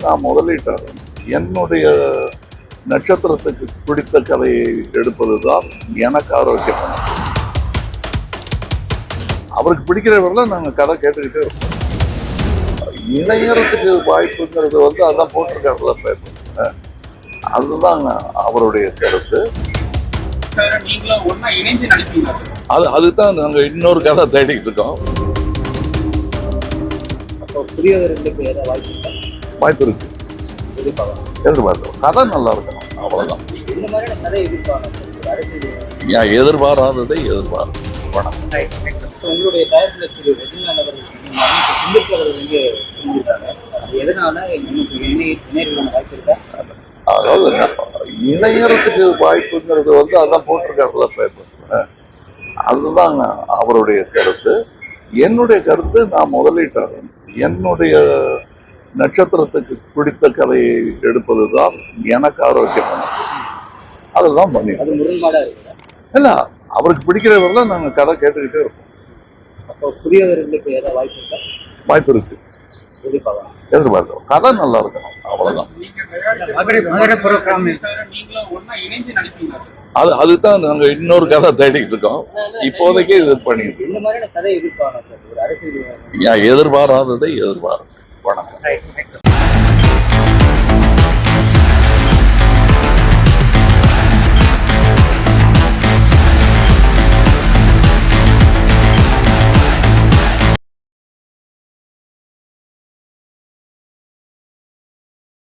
நான் முதலீட்டாளர். என்னுடைய நட்சத்திரத்துக்கு பிடித்த கதையை எடுப்பதுதான் எனக்கு ஆரோக்கியமானது. அவருக்கு பிடிக்கிறவர்கள நாங்கள் கதை கேட்டுக்கிட்டே இருப்போம். இணையறதுக்கு வாய்ப்புங்கிறது அதான் போட்டிருக்காருல பேப்பர். அதுதான் அவருடைய கருத்து. அதுதான் நாங்க இன்னொரு கதை தேடிட்டு இருக்கோம். வாய்ப்பு இருக்கு. எதிர்பார்க்கிறோம். கதை நல்லா இருக்கணும், அவ்வளவுதான். எதிர்பாராததை எதிர்பார்க்கணும். உங்களுடைய தயாரிப்பு அதாவது இணையறதுக்கு வாய்ப்புங்கிறது அதான் போட்டிருக்காருல பேப்பர். அதுதான் அவருடைய கருத்து. என்னுடைய கருத்து, நான் முதலீட்டாளர். என்னுடைய நட்சத்திரத்துக்கு பிடித்த கதையை எடுப்பதுதான் எனக்கு ஆரோக்கியமானது. அதுதான் பண்ணி இல்ல, அவருக்கு பிடிக்கிறவர்கள நாங்க கதை கேட்டுக்கிட்டே இருப்போம். வாய்ப்பு இருக்கு. எதிர்பார்க்கிறோம். கதை நல்லா இருக்கணும், அவ்வளவுதான். அதுதான் நாங்க இன்னொரு கதை தேடிட்டு இருக்கோம். இப்போதைக்கு இது பண்ணிட்டு எதிர்பாராததை எதிர்பார்க்கணும். வணக்கம்.